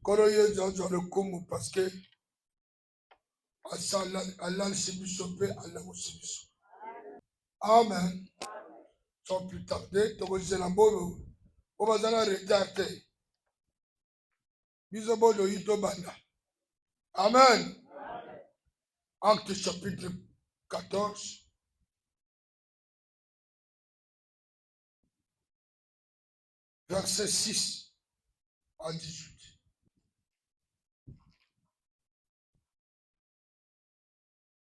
Koroye Jojo le Kumu parce que Allah Sibisope, Allah Sibiso. Amen. Sans plus tarder, Togozi Lambolo, Obazana retardé. Bisobodo Ito Banda. Amen. Acte chapitre 14. Verset 6 à 18.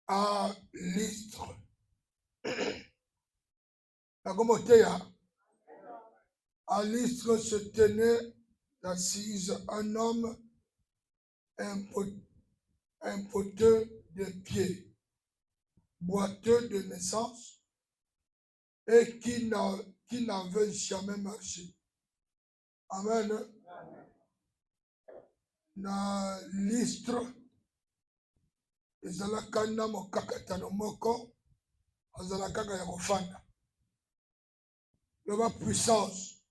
À Lystre. La Gomotéa. À Lystre se tenait assise un homme impoteux de pieds, boiteux de naissance et qui n'avait jamais marché. Amen. Na Lystre, ezalaka na mokakatano moko, azalaka ya kofanda. Loba puissance,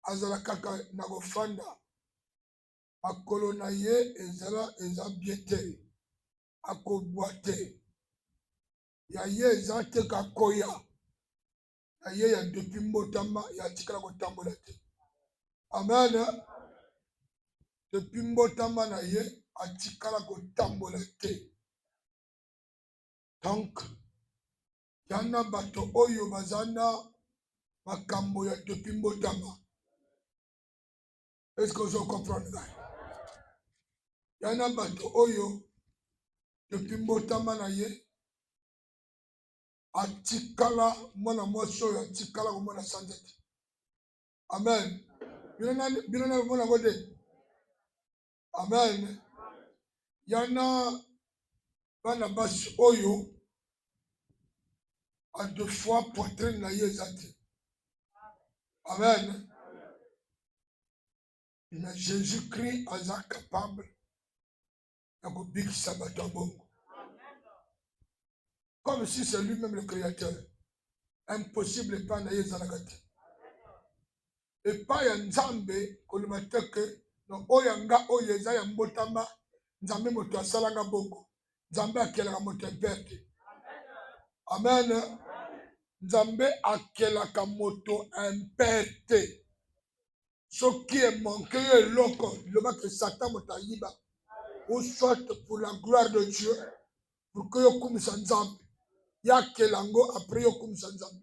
azalaka na kofanda. Akolo na ye eza bien te, akobwa te. Ya ye eza te kakoya. Ya ye ya depuis mbotama ya tikala kotambola te. Amen. Depuis mbotama na ye atikala kotambola te. Donc, yana bato oyo bazana makambo ya depuis mbotama. Est-ce que vous comprenez? Yana bato oyo depuis mbotama na ye atikala mwana mwasi oyo atikala komona sanza te. Amen. Bilona mona gode. Amen. Yana bana basi oyo a deux fois poitrine na ye zate. Amen. Mais Jésus-Christ est capable de kobikisa bato bongo. Comme si c'est lui-même le créateur. Impossible pas na ye zalakate. Et pas ya nzambe kolomateke no oyanga oyeza ya mbotama nzambe moto asalanga bongo. Nzambe akelaka moto imperte. Amen. Nzambe akelaka moto imperte. Ce qui est manqué est l'oko. Le mec que Satan m'a yiba. Ou soit pour la gloire de Dieu. Pour que yo koum sa nzambe. Ya kelango après yo koum sa nzambe.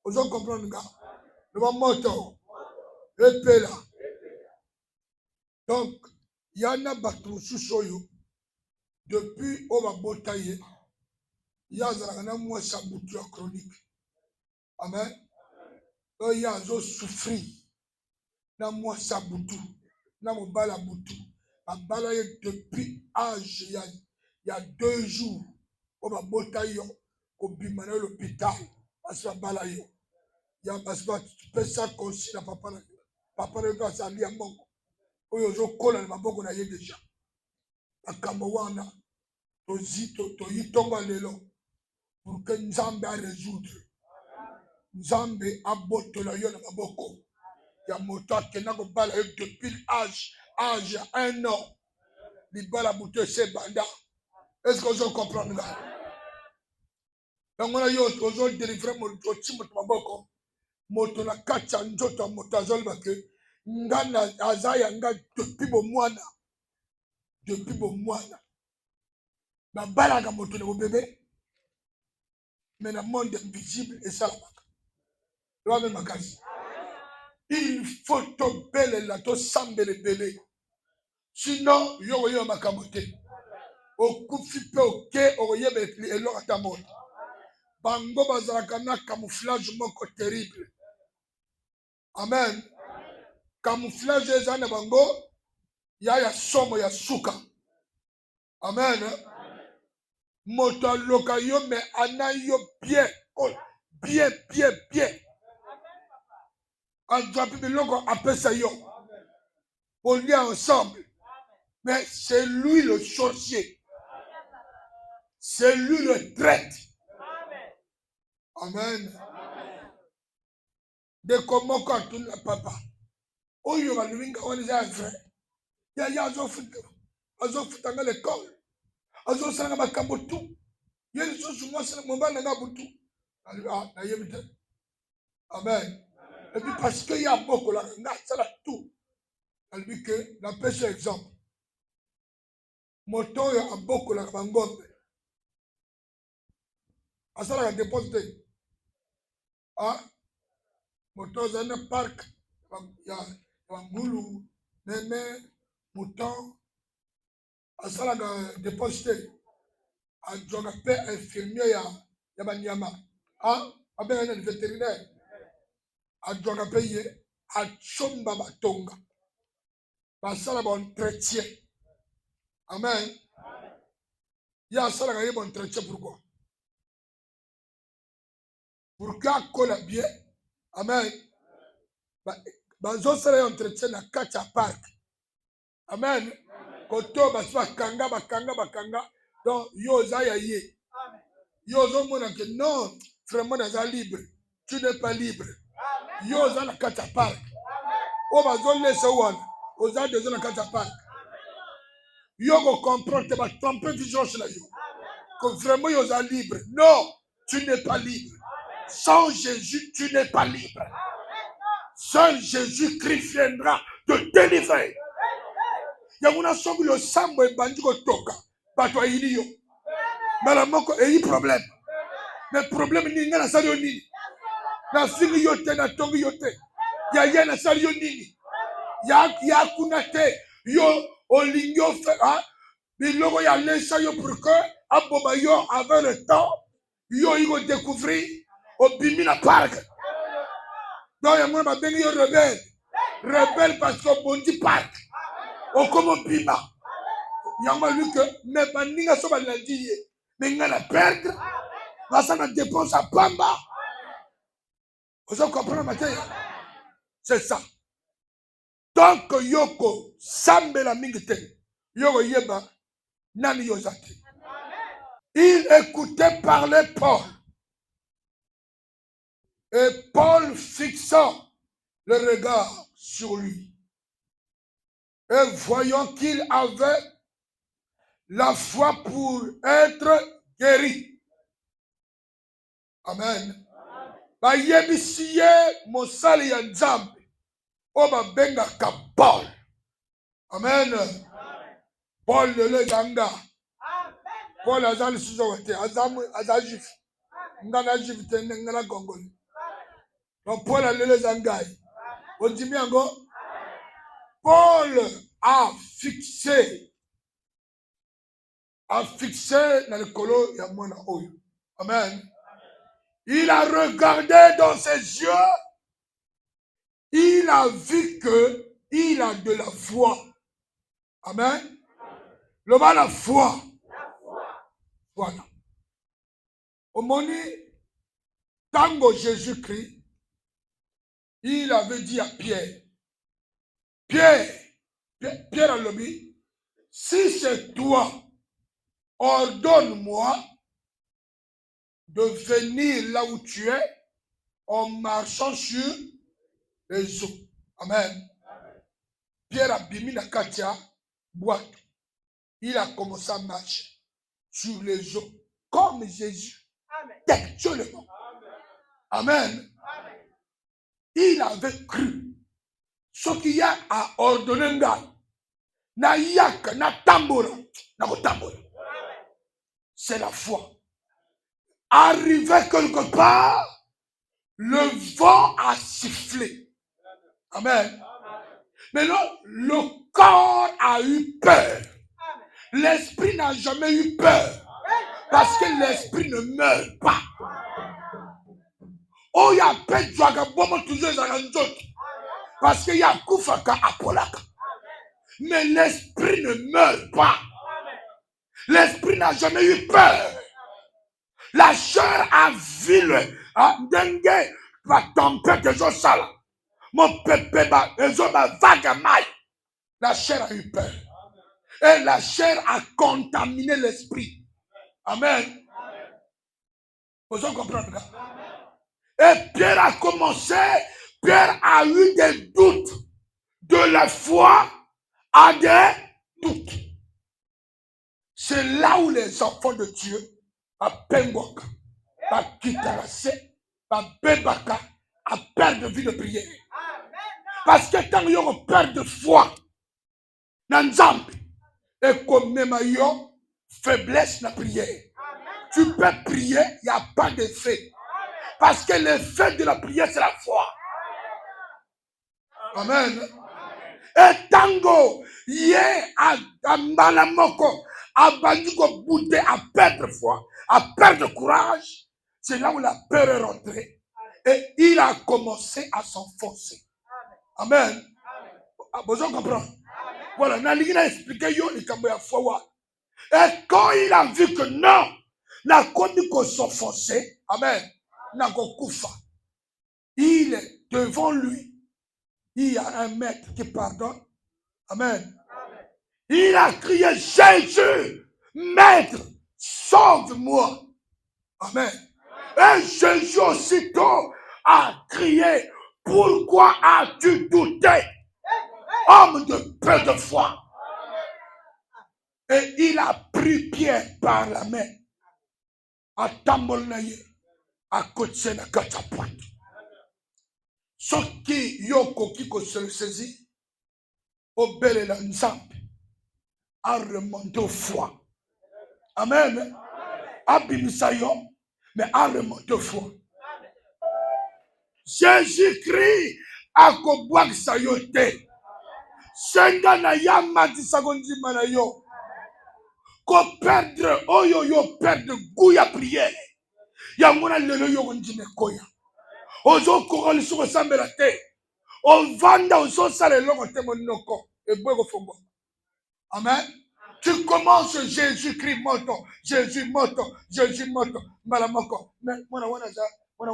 Vous comprenez nga? Le moto. Epela. Donc, yana batu susoyo. Depuis Oba Botaye. Ya zalagana mwa sabutu ya chronique. Amen. Ya zo souffri. Na mwa sabutu. Na mobala butu. Abala ye depuis âge il y a 2 jours. Oba Botayo. Kobima na l'hôpital. Parce que bala yo. Ya parce que tu peux ça consi na papa na. Papa ne doit s'allier à mon. Oyo zo kola na maboko na ye déjà. Akambo wana. To yitonga lelo. Pour que Nzambe a résoudre. Nzambe a botola yo na maboko. Ya moto akena ko bala yo depuis âge 1 an. Libala buto se banda. Est-ce que vous comprenez là? Donc on a yo ozo délivrer moto chimbo maboko. Moto na kacha njoto moto azolba ke ngana azaya nga depuis bo mwana. Depuis bo mwana. Ba bala ga moto na bo bébé. Mais le monde invisible est ça. Il faut tomber là, to sambe le belé. Sinon, yo yo makamote. Au kufi pe oke oyebe elo atamoto. Bango bazalaka na camouflage moko terrible. Amen. Camouflage ezana bango ya somo ya suka. Amen. Moto loka yo me ana yo bien. Oh, bien. Andrapi biloko apesa yo. On lit ensemble. Mais c'est lui le sorcier. C'est lui le traître. Amen. De comment quand on n'a papa. On oyo baluminga wana eza vrai ya azofutanga l'école azosalanga makambo tu ye lisusu mwasi mobali nanga butu nayebi te. Amen. Et puis parce qu'il y a beaucoup là, ça là tout. Elle dit que la pêche exemple. Moto ya beaucoup là bangombe. Asala la déposé. Ah, moto dans un parc, il y a bangulu, neme, mouton. Asala la déposé. A joga pe infirmier ya banyama. Ah, avec un vétérinaire. A joga paye a chomba batonga. Basala ba entretien. Amen. Il y a ça là bon entretien pourquoi? Pour qu'à colle bien. Amen. Bazo ça entretien na kacha park. Amen. Koto baswa bakanga. Donc yo za ya ye. Yo zo mona que non, vraiment naza libre. Tu n'es pas libre. Yo za na kacha park. O bazo laisse wana. O za de na kacha park. Yo go comprendre te ba tromper vigilance là yo. Que vraiment yo za libre. Non, tu n'es pas libre. Sans Jésus, tu n'es pas libre. Seul Jésus-Christ viendra te délivrer. Yamuna sobi lo sambo e bandi ko toka. Bato ayini yo. Mala moko e yi problème. Mais problème ni ngana sali yo nini. Na fingi yo te na tongi yo te. Ya ye na sali yo nini. Ya kuna te. Yo olingi yo fe ha. Biloko ya lesa yo pour que aboba yo avec le temps. Yo il va découvrir au bimina park. Donc il y a mon babengi yo rebelle parce que bondi park. Au comme bima. Il y a moi lui que mais baninga so ba landi mais ngana perdre. Ça na dépense à pamba. Vous comprenez matin? C'est ça. Donc yoko sambela mingite. Yoko yeba nani yozate. Il écoutait parler Paul. Et Paul fixant le regard sur lui. Et voyant qu'il avait la foi pour être guéri. Amen. Ba yebisiye mosali ya nzambe. Oba benga ka Paul. Amen. Paul le ganga. Paul azali suzo wete. Azajif. Ngana jif te ngana gongoli. Donc Paul a le zangai. On dit bien go. Paul a fixé dans le colo ya mwana oyo. Amen. Il a regardé dans ses yeux. Il a vu que il a de la foi. Amen. Le mal la foi. Voilà. Au moment tango Jésus-Christ, il avait dit à Pierre, Pierre a lobby, si c'est toi, ordonne-moi de venir là où tu es en marchant sur les eaux. Amen. Pierre a bimi na katia boîte. Il a commencé à marcher sur les eaux comme Jésus. Textuellement. Amen. Il avait cru. Ce qu'il y a à ordonner na yak na tamboura na tamboura. C'est la foi. Arrivé quelque part, le vent a sifflé. Amen. Mais là, le corps a eu peur. L'esprit n'a jamais eu peur. Parce que l'esprit ne meurt pas. Oh, il y a peur, toujours. Parce qu'il y a Koufaka Apolaka. Mais l'esprit ne meurt pas. L'esprit n'a jamais eu peur. La chair a vu le dengue va tomber que je sale. Mon pépé va vague maille. La chair a eu peur. Et la chair a contaminé l'esprit. Amen. Vous comprenez? Et Pierre a commencé, Pierre a eu des doutes de que la foi a des doutes. C'est là où les enfants de Dieu, à Pengoka, à Kitarase, à Bebaka, à perdre de vie de prière. Parce que tant qu'il y a une perte de foi, dans Nzambe, et comme même il y a faiblesse dans la prière. Tu peux prier, il n'y a pas d'effet. Parce que l'effet de la prière, c'est la foi. Amen. Et tango, yé, à malamoko, à banduko bouté, à perdre foi, à perdre courage, c'est là où la peur est rentrée. Et il a commencé à s'enfoncer. Amen. Vous comprenez? Voilà, Nalini a expliqué yo les Kamboya foi. Et quand il a vu que non, n'a connu qu'on s'enfoncer, amen, n'a qu'on koufa. Il est devant lui. Il y a un maître qui pardonne. Amen. Il a crié, Jésus, maître, sauve-moi. Amen. Et Jésus aussitôt a crié, pourquoi as-tu douté, homme de peu de foi? Et il a pris Pierre par la main, à Tambolnaye, à côté de la catapointe. Ce qui yoko qui se saisit, au bel et l'ensemble, a remonté au foie. Amen. Abimisayo, mais a remonté au foie. Jésus-Christ a kobwak sayote. Senga na yamati sagondi manayo. Ko perdre, oyo yo perdre gouya prière. Yamona lelo yo ngime koya. Ozo kokoli soko sambela te. On vanda ozo sale longo te monoko. Et bogo fongo. Amen. Tu commences Jésus-Christ moto, Jésus moto, Jésus moto, malamoko. Mais moi wana za, wana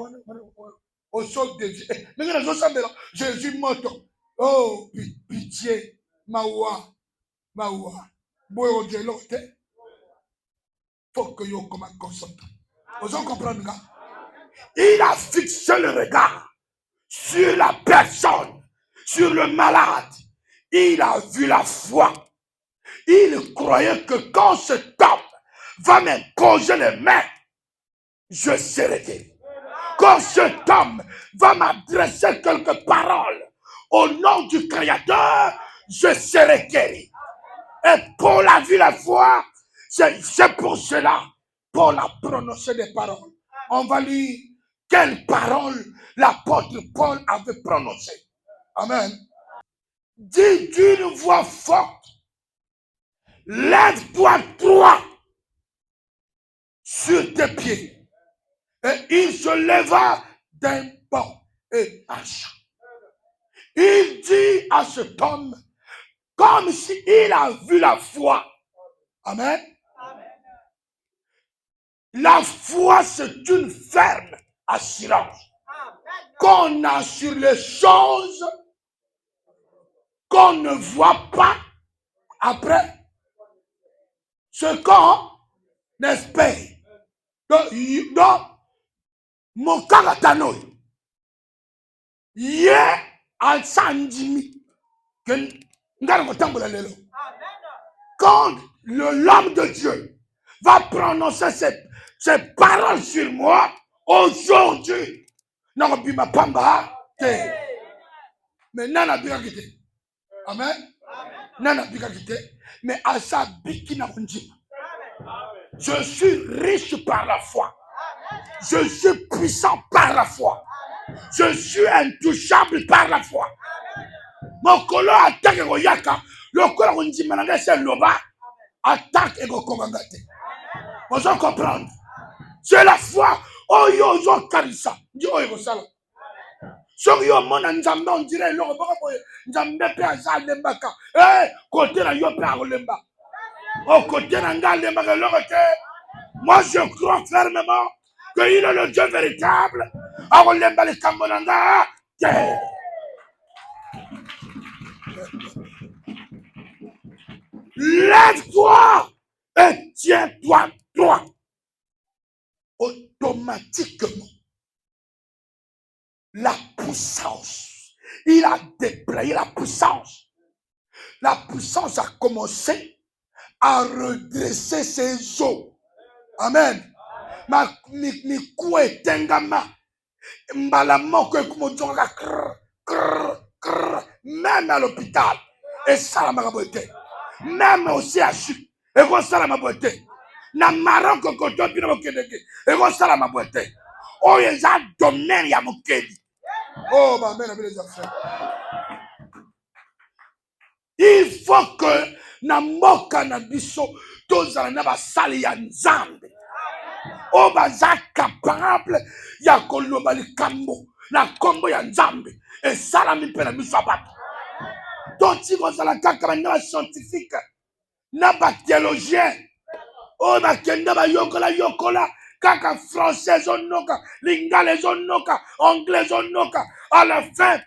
au sol de Dieu. Mais nous sambela Jésus moto. Oh pitié, mawa, mawa. Boyo Dieu l'autre. Faut que yo comme concentre. Vous comprenez? Il a fixé le regard sur la personne, sur le malade. Il a vu la foi. Il croyait que quand cet homme va m'imposer les mains, je serai guéri. Quand cet homme va m'adresser quelques paroles au nom du Créateur, je serai guéri. Et Paul a vu la foi, c'est pour cela, Paul a prononcé des paroles. On va lire quelles paroles l'apôtre Paul avait prononcées. Amen. Dit d'une voix forte, lève-toi droit sur tes pieds. Et il se leva d'un bond et marcha. Il dit à cet homme, comme s'il a vu la foi. Amen. La foi, c'est une ferme assurance qu'on a sur les choses qu'on ne voit pas après ce qu'on espère. Donc mon kagatano, yé al sandimi, quand l'homme de Dieu va prononcer ces paroles sur moi, aujourd'hui, non, bima pamba, mais nana bika kite. Amen. Nana bika kite. Mais à sa bikina unjima. Je suis riche par la foi. Je suis puissant par la foi. Je suis intouchable par la foi. Mon colo attaque et yaka. Le colo unjima nanga c'est loba. Attaque et kongangate. Vous allez comprendre. C'est la foi. Oh yo yo karisa. Yo yo sala. So yo mona nzambe on dirait lo baka boye. Nzambe pe azal lembaka. Eh côté na yo pe alemba. Au côté na nga lembaka lo côté. Moi je crois fermement que il est le Dieu véritable. Alemba le kambonanga. Lève-toi et tiens-toi droit. Automatiquement, la puissance, il a déployé la puissance la puissance a commencé à redresser ses os. Amen. Miku etengama. Mbala moko ekumojonga même à l'hôpital. Et ça la marabote. Même aussi à Chut. Et qu'on ça la mabote. Na maron kokoto bino mokedeke. Et qu'on ça la mabote. Oh, il y a un domaine ya mokedi. Oh, ma mère a les affaires. Il faut que na moka na biso tozala na basali ya nzambe. O baza capable ya koloba likambo na kombo ya nzambe esalami mpe na miso ya bato. Toti kozala kaka bana scientifique na bathéologien o bakende bayokola kaka français ezonoka, lingala ezonoka, anglais ezonoka, à la fin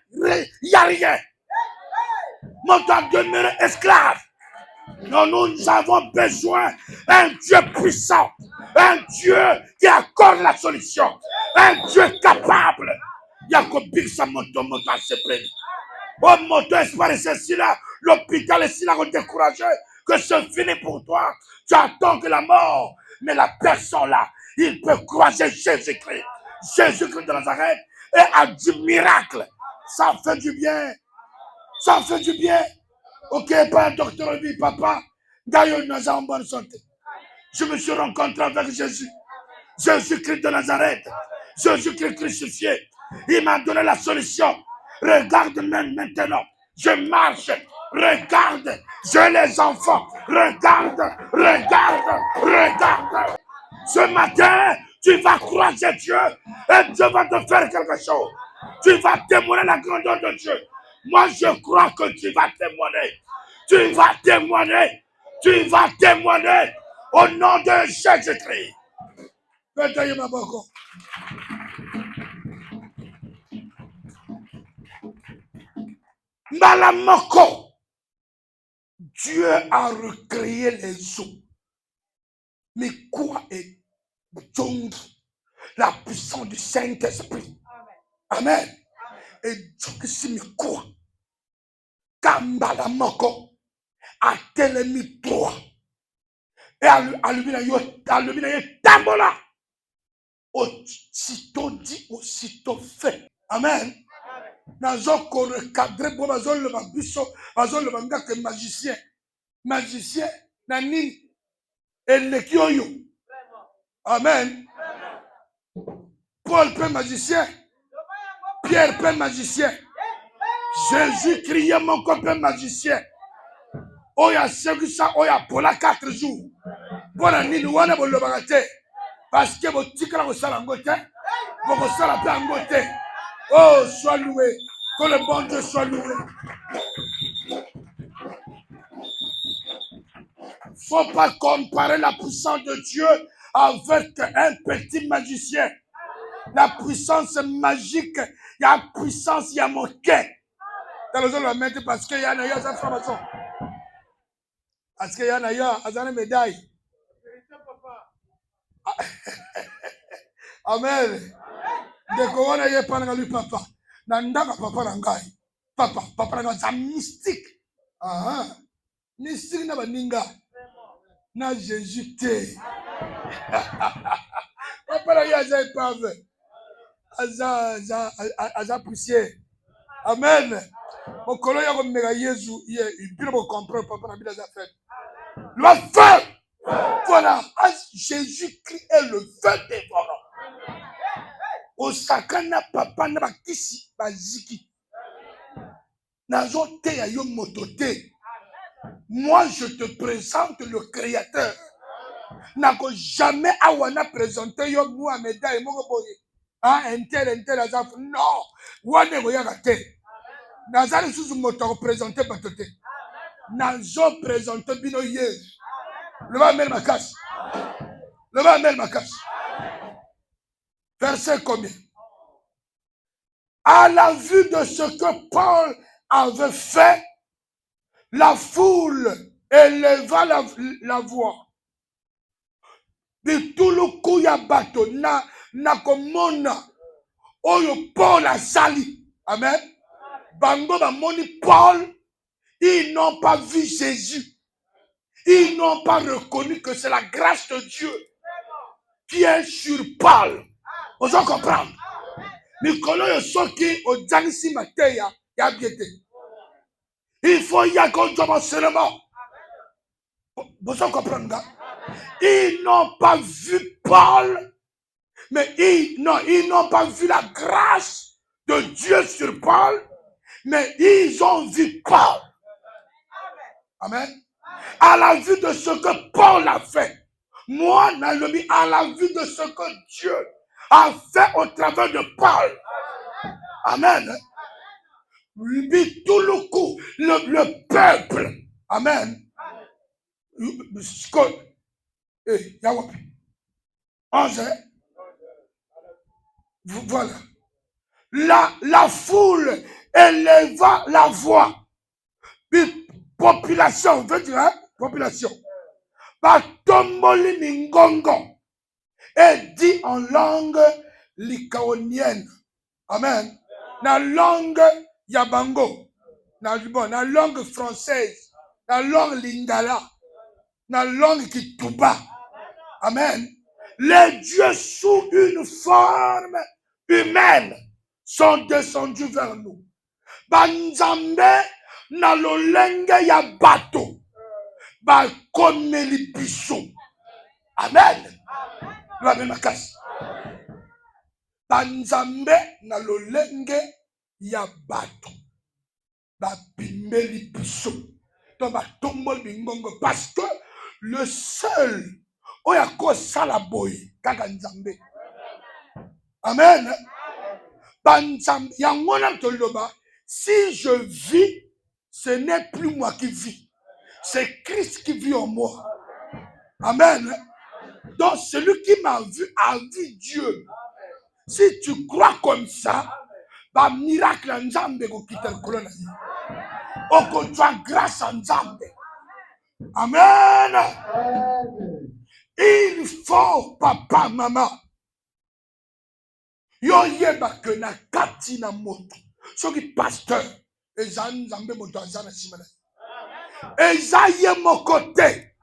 y a rien. Moto a demeuré esclave. Non, nous avons besoin d'un Dieu puissant, un Dieu qui accorde la solution, un Dieu capable. Yakobi sa moto à se plaindre. Oh, moto espoir, c'est si là, l'hôpital est si là, découragé, que c'est fini pour toi. Tu attends que la mort, mais la personne là, il peut croiser Jésus-Christ. Jésus-Christ de Nazareth et a du miracle. Ça fait du bien. Ça fait du bien. Ok, pas un docteur dit, papa, d'ailleurs, nous sommes en bonne santé. Je me suis rencontré avec Jésus. Jésus-Christ de Nazareth. Jésus-Christ crucifié. Il m'a donné la solution. Regarde même maintenant. Je marche. Regarde. J'ai les enfants. Regarde. Ce matin, tu vas croiser Dieu et Dieu va te faire quelque chose. Tu vas témoigner la grandeur de Dieu. Moi, je crois que tu vas témoigner. Tu vas témoigner. Tu vas témoigner au nom de Jésus-Christ. Malamoko. Dieu a recréé les eaux. Mais quoi est la puissance du Saint-Esprit? Amen. Et Dieu si me quoi? Kambalamoko a télémis toi. Et allumina yo tambola. Aussitôt dit, aussitôt fait. Amen. Nazoko recadrer pour bazol le babiso, bazol le banga que magicien. Magicien, nani, et le kioyo. Amen. Paul peut magicien. Pierre peut magicien. Jésus criait mon copain magicien. Oya ça, oya pour la 4 jours. Pour la nuit, on a beau le bagater. Parce que votre tika la salle en côté, votre salle en côté. Oh, sois loué. Que le bon Dieu soit loué. Il ne faut pas comparer la puissance de Dieu avec un petit magicien. La puissance magique, il y a puissance, il y a mon cœur. Dans le la mettre parce qu'il y a une information. Parce qu'il y a une médaille. Amen. De quoi on a pas lui papa. Nandaka papa nangai. Papa nangai c'est mystique. Ah, mystique na baninga. Na Jésus te. Papa nangai aza épave. Aza poussière. Amen. Mon collègue a comme Jésus, il peut comprendre papa nangai aza fait. Le feu. Voilà, Jésus-Christ est le feu dévorant. Osakana papa na bakisi baziki. Nazo te ya yo motote. Moi je te présente le créateur. Nako jamais awana présenter yo Mohamed et moko boye. Ah intel azaf. Non, wane go yaka te. Nazali susu moto présenter batote. Nazo présenter bino Yesu. Le va mettre ma casse. Le va mettre ma casse. Verset combien? À la vue de ce que Paul avait fait, la foule éleva la voix. De tout le coup ya bato na komona oyo Paul a sali. Amen. Bango ba moni Paul Ils n'ont pas vu Jésus. Ils n'ont pas reconnu que c'est la grâce de Dieu qui est sur Paul. Vous en comprenez? Mikolo yo soki o jangisi mateya ya biete. Il faut y avoir seulement. Vous en comprenez? Ils n'ont pas vu Paul, mais ils n'ont pas vu la grâce de Dieu sur Paul, mais ils ont vu Paul. Amen. À la vue de ce que Paul a fait. Moi, Nalobi, à la vue de ce que Dieu a fait au travers de Paul. Amen. Tout le peuple. Amen. Voilà. La foule éleva la voix. Population, veut dire, hein? Population. Batomboli Mingongo. Et dit en langue likaonienne. Amen. La langue yabango. La langue française. La langue lingala. La langue kituba. Amen. Les dieux sous une forme humaine sont descendus vers nous. Banzambe na lolenge ya bato. Ba komeli biso. Amen. Banzambe na lolenge ya bato. Ba bimeli biso. Donc ba tombol bingongo. Parce que le seul oyako salaboy kaka nzambe. Amen. Banzambe yangona toloba. Si je vis, ce n'est plus moi qui vis. C'est Christ qui vit en moi. Amen. Donc celui qui m'a vu a vu Dieu. Si tu crois comme ça, bah miracle en Nzambe go quitter le colonne. Oh que tu as grâce en Nzambe. Amen. Il faut papa maman. Yo yeba que na kati na moto. Soki pasteur eza Nzambe moto azana simana. Eza ye mon côté.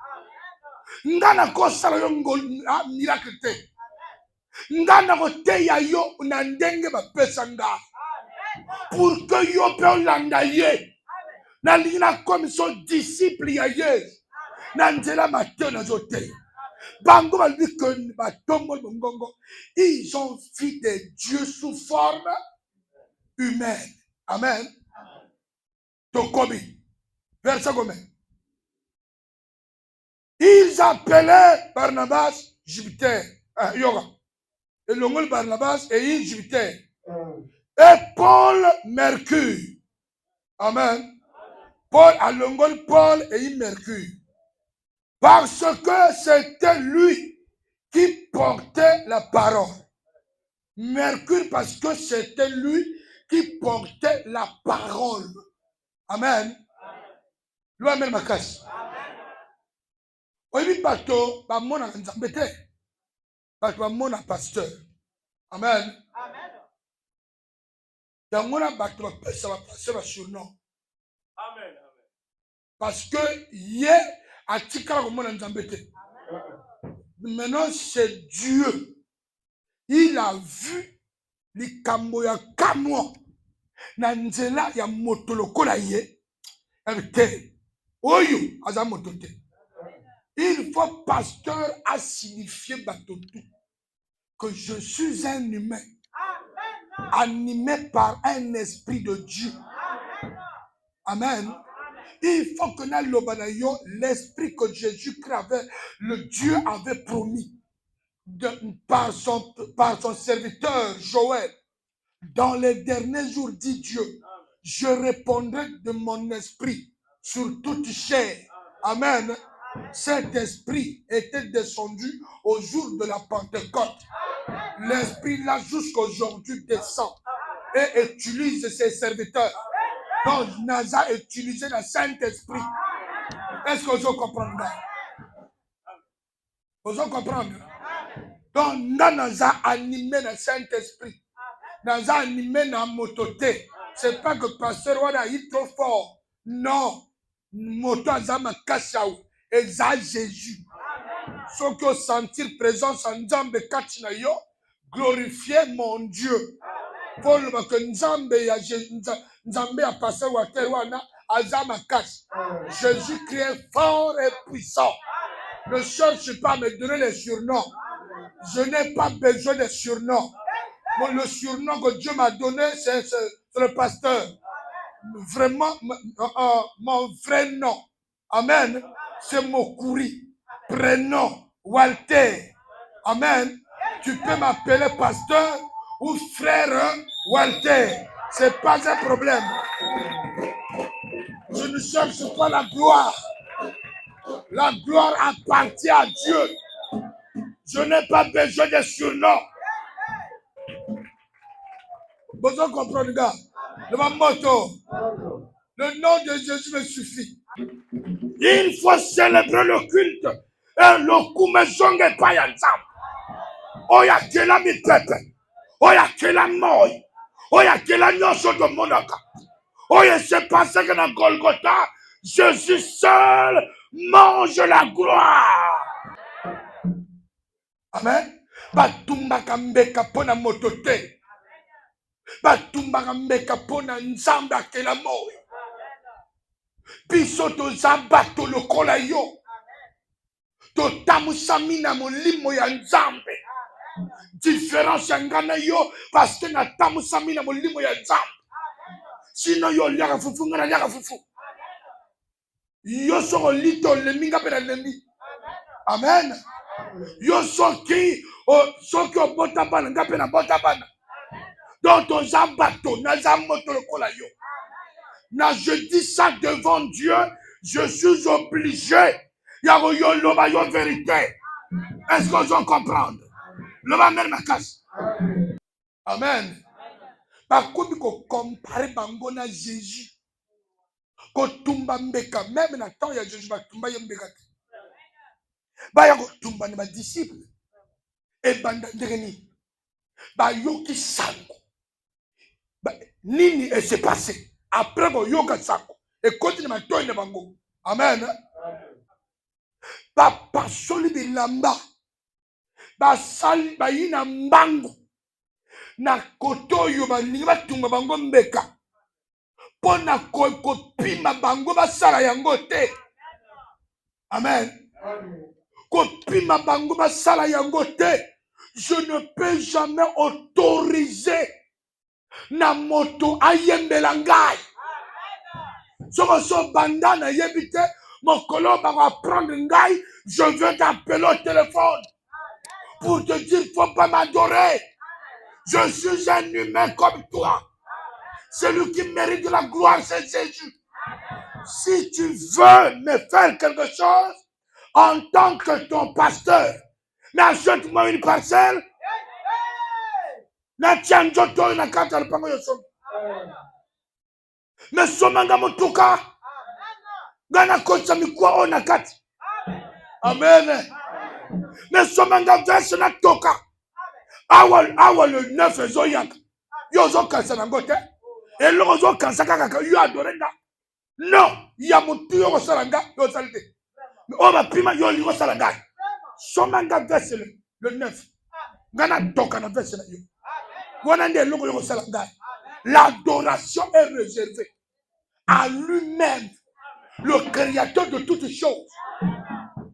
Ngana ko sala yo miracle te. Ngana ko te ya yo na ndenge ba pesa nga. Pour que yo pe landa ye. Na lina comme son disciple ya ye. Na nzela mateo na zote. Bango ba dit que ba tombo bongongo. Ils ont vu des dieux sous forme humaine. Amen. Tokobi. Verset combien? Ils appelaient Barnabas Jupiter. Yoga. Et l'ongol Barnabas et Jupiter. Et Paul Mercure. Amen. Paul à l'ongol Paul et Mercure. Parce que c'était lui qui portait la parole. Mercure parce que c'était lui qui portait la parole. Amen. Lui amène ma casse. Oui, bateau, bah mon nzambe te. Bah mon pasteur. Amen. Dans mon bateau, ça va passer le surnom. Amen. Parce que hier, à Tikara, mon nzambe te. Maintenant, c'est Dieu. Il a vu les Kamboya Kamwa. Nanzela ya motoloko la ye. Te. Oyo, aza motote. Il faut, pasteur, à signifier batotou que je suis un humain animé par un esprit de Dieu. Amen. Il faut que dans l'obanayo, l'esprit que Jésus-Christ avait, le Dieu avait promis par son serviteur Joël. Dans les derniers jours, dit Dieu, je répondrai de mon esprit sur toute chair. Amen. Cet esprit était descendu au jour de la Pentecôte. L'esprit là jusqu'aujourd'hui descend et utilise ses serviteurs. Donc Naza utilisé le Saint-Esprit. Est-ce que vous comprenez? Vous comprenez? Donc Naza animé le Saint-Esprit. Naza animé la mototé. C'est pas que pasteur Wada est trop fort. Non. moto azama kashaou eza Jésus. Ce que sentir présence en Nzambe kati na yo, glorifier mon Dieu. Pour le que Nzambe a passé water wana azama kash. Jésus-Christ est fort et puissant. Ne cherche pas à me donner les surnoms. Je n'ai pas besoin de surnoms. Le surnom que Dieu m'a donné, c'est le pasteur. Vraiment, mon vrai nom. Amen. C'est Mokuri. Prénom, Walter. Amen. Tu peux m'appeler pasteur ou frère Walter. C'est pas un problème. Je ne cherche pas la gloire. La gloire appartient à Dieu. Je n'ai pas besoin de surnoms. Vous comprenez, gars? Le nom de Jésus me suffit. Il faut célébrer le culte. Et le kumezonge pa ya nzambe. Oya kela mi pepe. Oya kela moi. Oya kela nyonso de monaka. Oya se passe que dans Golgotha, Jésus seul mange la gloire. Amen. Batumbaka mbeka pona motote. Batumbaka mbeka pona nzambe akela moi. Biso toza bato lokola yo. Totamusami na molimo ya nzambe. Différence ya ngana yo parce que natamusami na molimo ya nzambe. Sinon yo liaka fufu ngana liaka fufu. Yo soko lito leminga pena lemi. Amen. Yo soki obota bana nga pena bota bana. Donc toza bato naza moto lokola yo. Na je dis ça devant Dieu, je suis obligé. Yaro yo loba yo vérité. Est-ce que vous comprenez? Loba mère ma casse. Amen. Par contre, qu'on compare bango na Jésus. Ko tumba mbeka même na temps ya Jésus ba tumba yembeka. Ba ya ko tumba na ba disciple. E banda ndeni. Ba yoki sango. Ba nini s'est passé? Après ko yoka sango. Et continue ma toine bango. Amen. Ba pasoli bilamba. Ba sali ba yina mbango. Na kotoyo ba ningi ba tumba bango mbeka. Pona kopima bango basala yango te. Amen. Kopima bango basala yango te. Je ne peux jamais autoriser na moto ayembela ngai. So bandana yebite mokolo ba va prendre ngai, je veux t'appeler au téléphone pour te dire faut pas m'adorer. Je suis un humain comme toi. Celui qui mérite de la gloire, c'est Jésus. Si tu veux me faire quelque chose, en tant que ton pasteur, mais achète-moi une parcelle, na tianjoto na kata pango yoso. Mais somanga motuka, gana kocha mikwa ona kati. Amen. Mais somanga verse na toka. Awa le 9 ezoyak. Yozo kansa na ngote. Et l'ozo kansaka kaka yo adorenga. Non, il y a mon tuyo au salanga, yo salite. Mais on va prima yo ligo salanga. Somanga verse le 9. Gana toka na verse na yo. Wana nde logo yo salanga. L'adoration est réservée à lui-même, le créateur de toutes choses.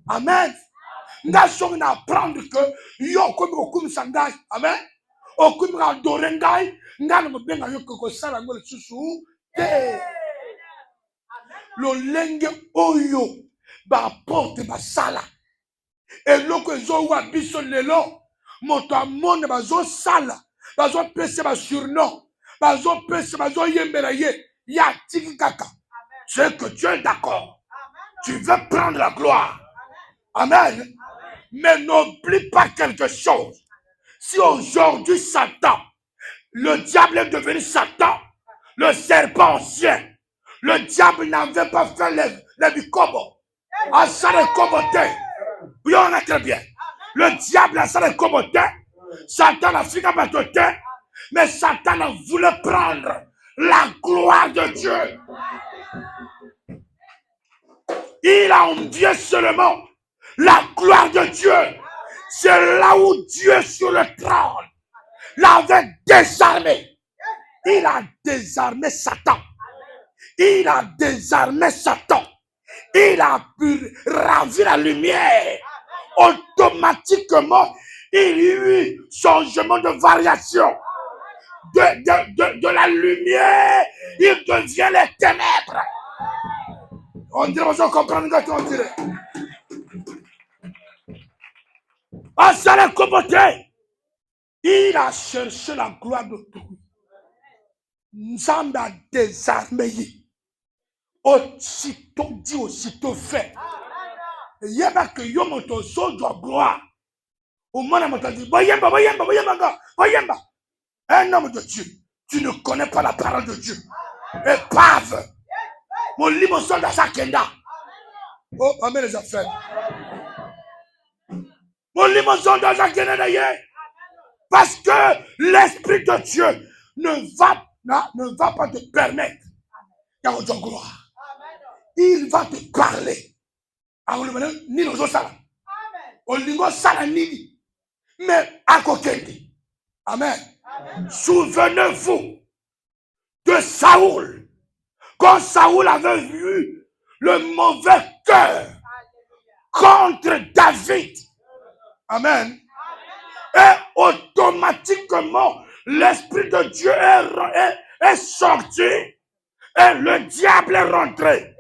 Amen. Nga songi na apprendre que yo komi okum sangai. Amen. Okum adorer ngai, nga no benga yo ko sala ngol susu te. Lo lenge oyo ba porte ba sala. Et loko zo wa biso lelo moto amone ba zo sala, ba zo pese ba surnom, ba zo pese ba zo yembela ye, ya tiki kaka. C'est que tu es d'accord. Tu veux prendre la gloire. Amen. Mais n'oublie pas quelque chose. Si aujourd'hui Satan, le diable est devenu Satan, le serpent ancien, le diable n'avait pas fait les bikobo. À ça les cobotés. Oui, on a très bien. Le diable a ça les cobotés. Satan a fait un batoté. Mais Satan a voulu prendre la gloire de Dieu. Il a envié seulement la gloire de Dieu. C'est là où Dieu sur le trône l'avait désarmé. Il a désarmé Satan. Il a désarmé Satan. Il a pu ravir la lumière. Automatiquement, il y a eu changement de variation. De la lumière, il devient les ténèbres. On dirait, on comprend ce qu'on dirait. Il a cherché la gloire d'autrui. Nzambe a désarmé. Aussitôt dit, aussitôt fait. Il y a que yo moto so de gloire. Au moment où on dit, voyemba. Un homme de Dieu, tu ne connais pas la parole de Dieu. Épave. Mon livre son dans sa kenda. Oh, amen les affaires. Mon livre son dans sa kenda d'ailleurs. Parce que l'Esprit de Dieu ne va pas te permettre d'avoir de gloire. Il va te parler. Ni nos autres mais à côté. Amen. Souvenez-vous de Saoul. Quand Saoul avait vu le mauvais cœur contre David. Amen. Et automatiquement, l'Esprit de Dieu est sorti et le diable est rentré.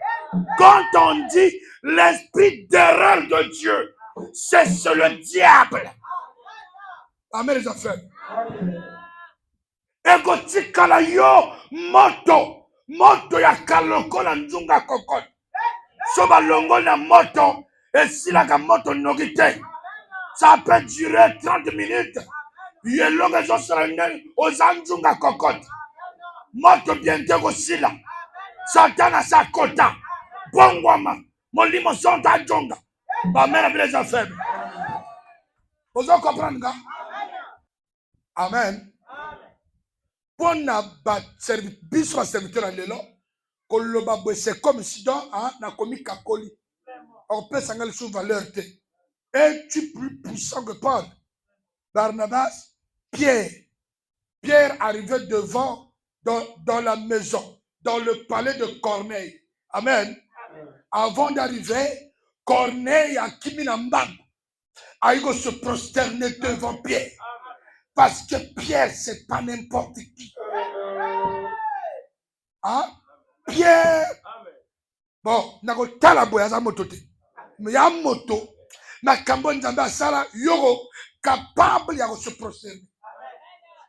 Quand on dit l'esprit d'erreur de Dieu, c'est le diable. Amen les affaires. Et quand tu as moto ya kaloko na njunga kokot. Soba longo na moto et si la moto nogite. Ça peut durer 30 minutes. Il y a longue chose aux anjunga kokot. Moto bientôt aussi là. Satan a sa quota. Bongwama. Mon limo sont à Djonga. Ma mère a les affaires. Vous comprenez? Amen. Pour na serviteur serviteur à l'élo, c'est comme si dans na commis kakoli. On peut s'engager sur valeur. Es-tu plus puissant que Paul? Barnabas, Pierre arrivait devant dans la maison, dans le palais de Corneille. Amen. Avant d'arriver, Corneille a Kiminambam a eu se prosterner devant Pierre. Parce que Pierre, c'est pas n'importe qui. Hein? Pierre. Bon, nako tala boya za moto te. Mais ya moto, na kambo nzambe sala yoro capable ya se prosterner.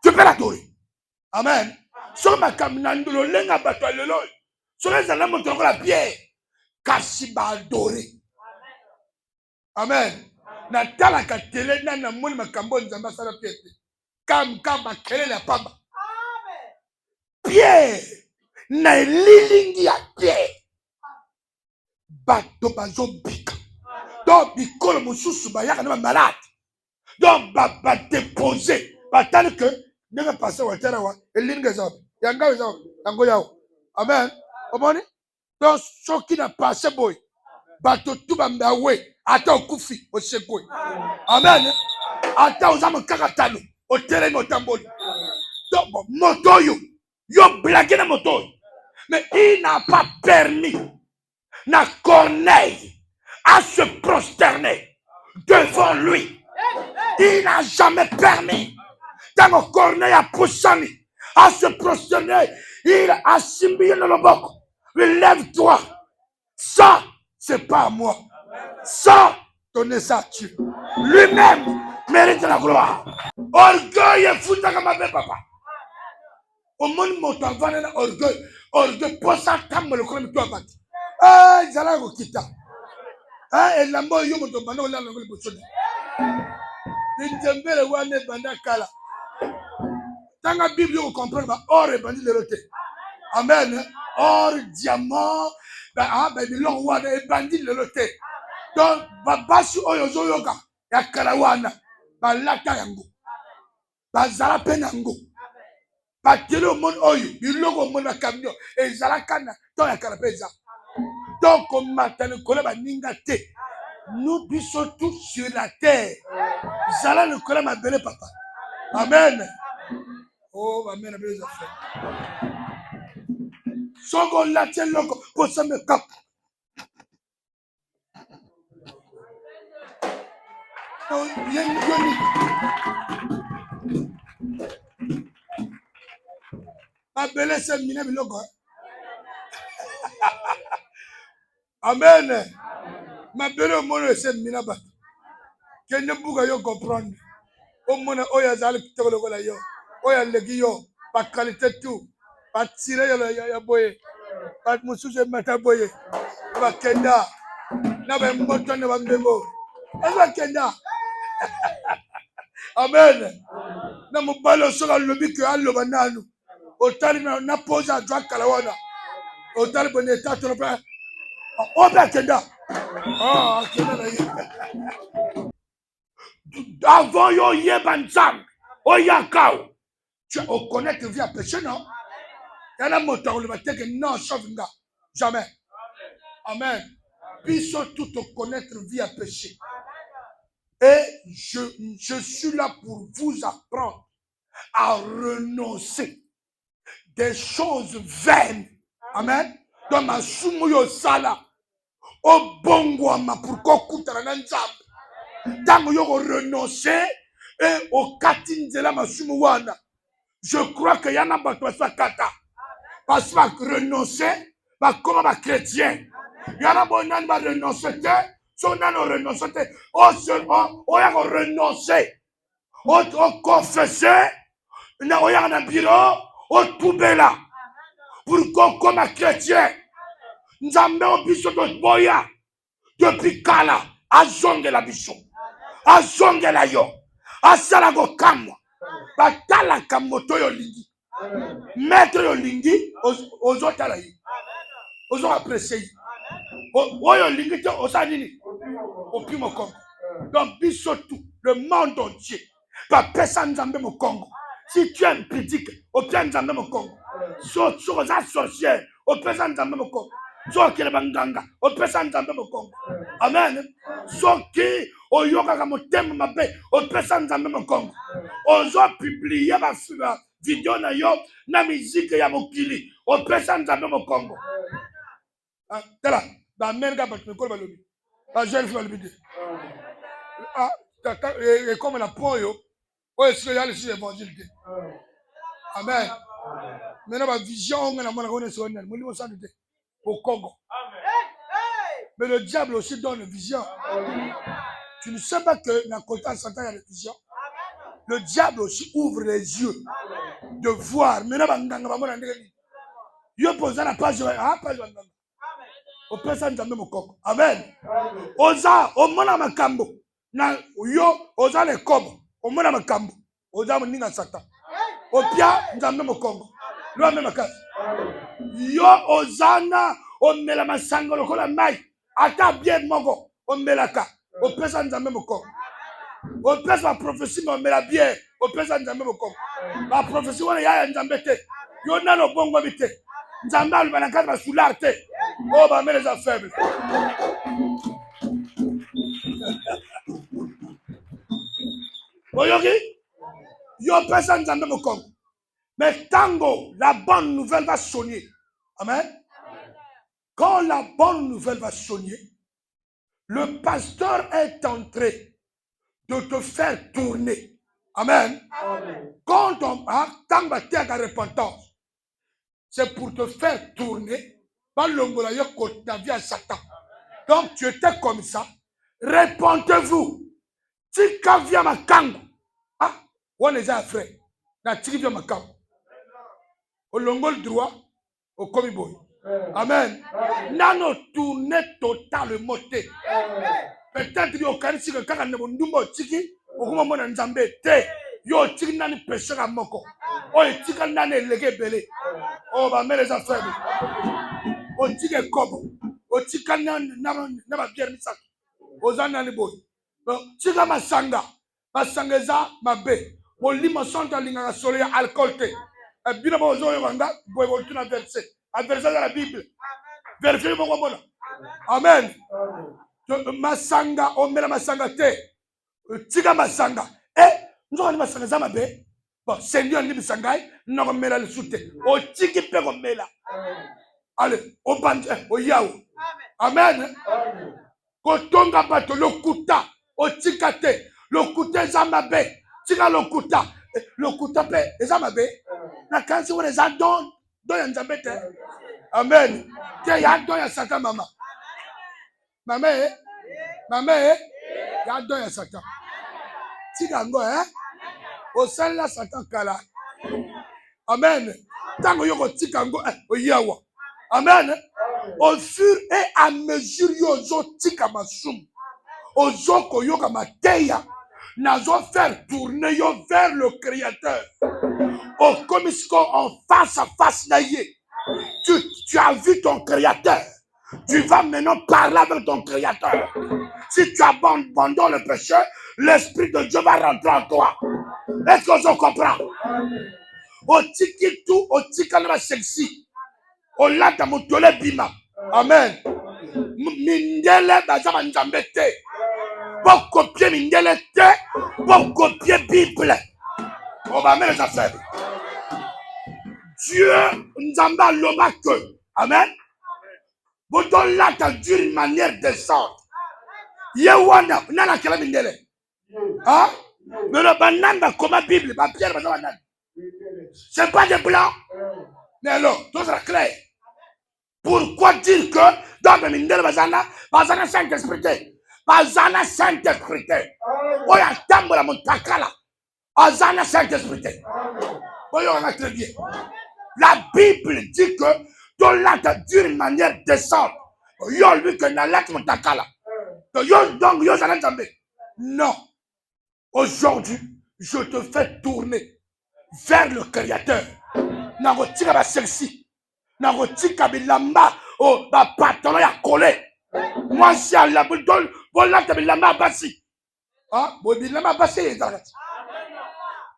Tu peux l'adorer. Amen. So ma kamnandolo lenga bato lelo. So les ala moto ko la Pierre. Kasi ba adorer. Amen. Na tala ka tele na moni makambo nzambe sala Pierre. Kam bakele la pamba. Amen. Pierre na lilingi ya Pierre. Bato bazo bika. Donc bikolo mususu ba yaka na malade. Donc ba déposer. Ba tane que ne va passer au terrain wa elinga za. Yanga za yango yao. Amen. Omoni? Donc ce qui n'a pas passé boy. Bato tuba mbawe ata okufi osekwe. Amen. Ata uzama kakatano au terrain au tamboli. Donc moto yo blagué na moto. Mais il n'a pas permis na Corneille à se prosterner devant lui. Il n'a jamais permis. Dans Corneille a poussé à se prosterner, il a simbié le bok. Lève-toi. Ça, c'est pas à moi. Ça, donnez ça à Dieu. Lui-même mérite la gloire. Orgueil et fouta comme ma papa. Au monde montant orgueil pour ça comme le comme toi bat. Ah, ils allaient au kita. Ah, et la mort yo montant bana la ngoli bosoda. N'jembele wane banda kala. Tanga Bible yo comprendre ba or et bandi le roté. Amen. Or diamant ba bilong wane et bandi le roté. Donc babasu oyo zo yoga ya kalawana ba lata yango. Ba zala penango. Ba telo mon oyo biloko mon na camion et zala kana to ya kalapeza. donc on matin le collègue ningate nous biso tous sur la terre zala le collègue m'a donné papa amen oh amen amen les affaires soko la tien loko pour ça me cap abele se mina biloko amen ma belle mono se mina ba kende buga yo comprendre o mona o ya zal kitolo ko la yo o ya legi yo ba qualité tout ba tire yo ya boye ba musuze mata boye ba kenda na ba mboto ne ba mbebo ba kenda amen na mobalo soka lobi ke allo bananu o tali na pose a droite kalawana o tali bonne tato no pa o ba kenda ah kenda na yo avant yo yebanzam o yakao tu o connaître vie à péché non y a moto le matin que non sauve nga jamais amen puis surtout te connaître vie à péché et je suis là pour vous apprendre à renoncer des choses vaines amen dans ma sumo sala au bongo ma pour kokutana na nzambe tango yo renoncer et au katinzela ma sumo wana je crois que yana bato sa kata parce que renoncer va comme un chrétien yana bonan va renoncer son nan renoncer o ya renoncer o confesser na o ya na bureau o tubela pour qu'on comme un chrétien nzambe o biso to boya depuis kala azongela biso azongela yo asala go kamwa batala kamoto yo lingi maître yo lingi ozotala yi ozo apprécier oyo lingi te osanini opi mokongo donc biso tout le monde entier va pesa nzambe mokongo si tu es impudique opia nzambe mokongo so za sorcière opesa nzambe mokongo so kele banganga opesa nzambe mokongo amen so ki oyokaka motema mabe opesa nzambe mokongo ozo publier ba video na yo na musique ya mokili opesa nzambe mokongo tala ba merga ba ko ba lobi ba jeune fille lobi ah et comme la poyo o est-ce qu'il y a le évangile amen maintenant ba vision on a mona ko so nel mo li mo santé au Congo mais le diable aussi donne une vision tu ne sais pas que dans le côté de Satan il y a la vision le diable aussi ouvre les yeux de voir maintenant banganga ba mona ndenge yo posa na page page banganga o pesa nzambe mokoko amen oza o mona makambo na yo oza le kobo o mona makambo oza moninga Satan o pia nzambe mokoko lo ame makasi yo ozana o mela masango lokola mai ata bien moko o melaka o pesa nzambe mokoko o pesa prophétie o mela bien o pesa nzambe mokoko ba prophétie wana ya nzambe te yo nano bongo bite nzambe alibana kati ba soulard te o ba mele za faible oyoki yo pesa nzambe mokoko mais tango la bonne nouvelle va sonner amen quand la bonne nouvelle va sonner le pasteur est en train de te faire tourner amen quand on a tant de repentance c'est pour te faire tourner par le ta vie à Satan. Donc tu étais comme ça. Répondez-vous. Tika via ma kango. Ah, on est un frère. Na tika via ma kango. Au longol droit, au comiboy. Amen. Nano tourner totalement. Peut-être yo kanisi que kaka ne bondumbo tiki. Okuma mona nzambe te. Yo tiki nani péché à moko. Oh tika nani lege belé. Oh, bah, mais les affaires. On dit que comme. On dit que n'a pas bien mis ça. Aux années boy. Tika masanga. Masangeza, ma bé. Mon limo sont en ligne à soleil alcool. Et bien, bon, on a boy, on a verset. Un verset dans la Bible. Vérifiez mon bon. Amen. Masanga, on met la masanga te. Tika masanga. Nous avons masanga zamabe. Bon, Seigneur, nous masangai, nous avons mis la soute. O tiki pe comme là. Allez, au bande, au yaou. Amen. Kotonga bato lokuta, o tikate, lokuta zamabe. Tika lokuta, lokuta pe, zamabe. Na kansi wone za don ya nzambete. Amen. Te ya don ya satan mama. Mama ya don ya satan. Tika ngo o sala satan kala. Amen. Tango yoko tika ngo o yawa. Amen. Au fur et à mesure yozo tika masum. Ozo koyoka mateya. Nazo faire tourner yo vers le créateur. Au komisko en face à face naïe. Tu as vu ton créateur. Tu vas maintenant parler avec ton créateur. Si tu abandonnes le péché, l'esprit de Dieu va rentrer en toi. Est-ce que je comprends? Au tiki tout, au tikanama sexy. Au lata mutole bima. Amen. Mindele bazama nzambete. Pour copier mindele te, pour copier Bible. On va mettre les affaires. Dieu nzamba loba que. Amen. Vous donnez là d'une manière décente. Yewana, nana kala mindele. Hein? Mais le banane, comme la Bible, ma pierre, c'est pas des blancs. Mais alors, tout sera clair. Pourquoi dire que dans le mindele, bazana Saint-Esprit, bazana Saint-Esprit. Oh, ya tambo la montakala. Bazana Saint-Esprit. Oh, on a très bien. La Bible dit que dans l'acte d'une manière décente, yo lui que na l'acte montakala. Donc, yo zana jambe. Non. Aujourd'hui, je te fais tourner vers le Créateur. Nagotika ba sexy. Nagotika bilamba o ba patron ya collé. Moi si à la boule voilà ta bilamba basi. Ah, bo bilamba basi dans la.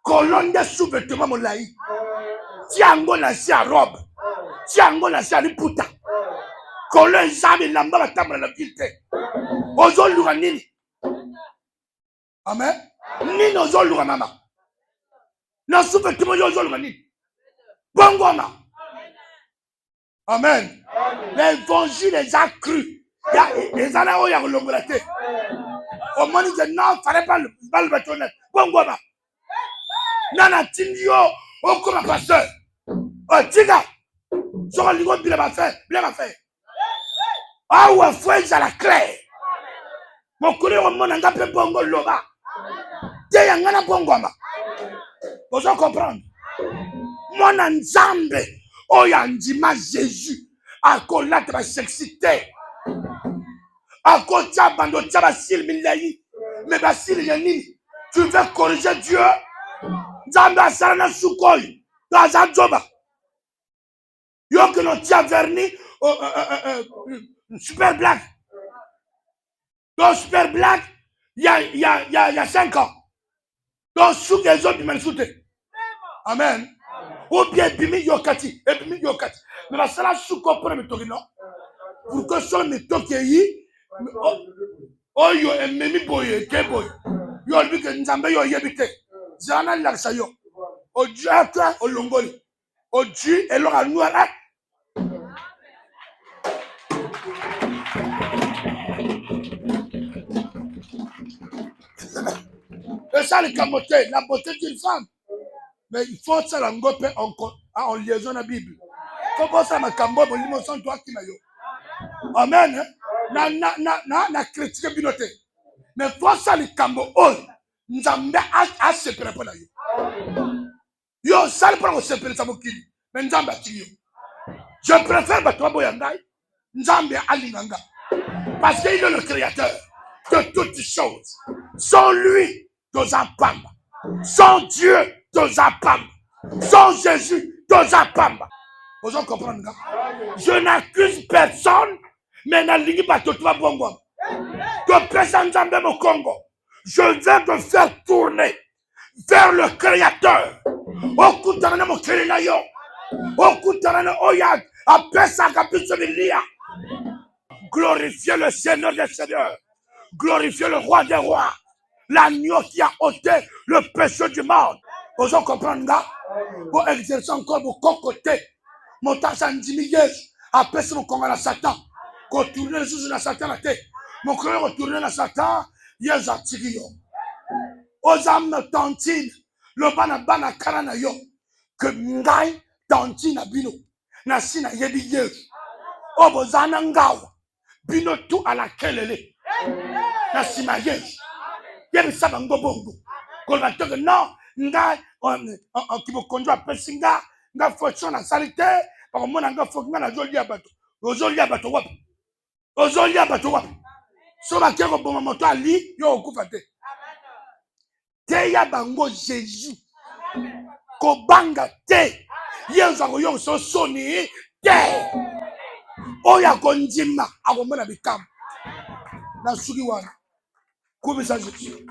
Colonne de sous-vêtements mon laï. Tiango na si à robe. Tiango na si à liputa. Colonne ça bilamba ba table la ville. Aujourd'hui nini. Amen. Nini ozoluka mama. Na sous-vêtements ozoluka nini. Bongoma. Amen. L'évangile les a cru. Les années où il y a le longolaté. Au moment où non, il ne fallait pas le bâtonnet. Bongoma. Nana Tindio, oh comme un pasteur. Oh, Tiga. Sur le niveau de bien fait. Ah ouais, faut à la clé. Mon collègue au monde n'a pas bongo loba. T'es un gana bongoma. Vous comprendre? Mon ensemble. Oh, yandima Jésus. À cause de la sexité. À cause de la bande de Basil Milayi. Mais Basil Yanini. Tu veux corriger Dieu? Zamba Sarana Sukoy. Dans un job. Yo que l'on tient verni. Super Black. Dans Super Black, il y a 5 ans. Dans sous les autres, ils m'ont sauté. Amen. Ou bien Bimi Yokati. Et Bimi Yokati. Mais la salle Souko pour me toquer, non? Pour que son me toquer, oh yo, et Mimi Boye, Keboy. Yo, lui que Nzambe yo yebite. Zana Laksa yo. Au Dieu à toi, au Longoli. Au Dieu et l'or à nous à. Et ça, le camoté, la beauté d'une femme. Mais il faut ça l'engoper en liaison à la Bible. Il faut ça ma cambo, mon limon toi qui m'a yo. Amen. Na critique binoté. Mais il faut ça le cambo, oh, nous avons à se préparer là. Yo, ça le prend au séparé, ça vous kill. Mais nous avons battu yo. Je préfère battre Boyangai, nous avons Alinganga. Parce qu'il est le créateur de toutes choses. Sans lui, nous avons sans Dieu, nous avons sans Jésus, nous avons. Vous comprenez? Je n'accuse personne, mais je n'ai pas tout le monde. De présenter au Congo, je vais te faire tourner vers le Créateur. Au coup de mon Kélénayo, au coup de mon Oyad, à Pessa Capisolia. Glorifiez le Seigneur des Seigneurs. Glorifiez le Roi des Rois. L'agneau qui a ôté le péché du monde. Vous comprenez ça? Pour exercer encore vos côtés. Mon temps, ça après, c'est mon combat à Satan. Quand tourner les choses à Satan, la tête. Mon cœur retourner à Satan, il y a un tigre. Aux âmes tantine, le bana karana yo. Que ngai tantine à bino. Na sina yebi ye. O bozana ngao. Bino tout à la kelele. Na sima ye. Yebi sabango bongo. Quand on dit que non, ngai, qui me conduit à Pessinga, nga fonction na salité, par contre, nga fonction na joli abato. Ozoli abato wap. Ozoli abato wap. So ba kero bon moto ali, yo okufa te. Te ya bango Jésus. Ko banga te. Yenza ko yo so soni te. Oya ko njima, akomona bikam. Na suki wana. Ko message.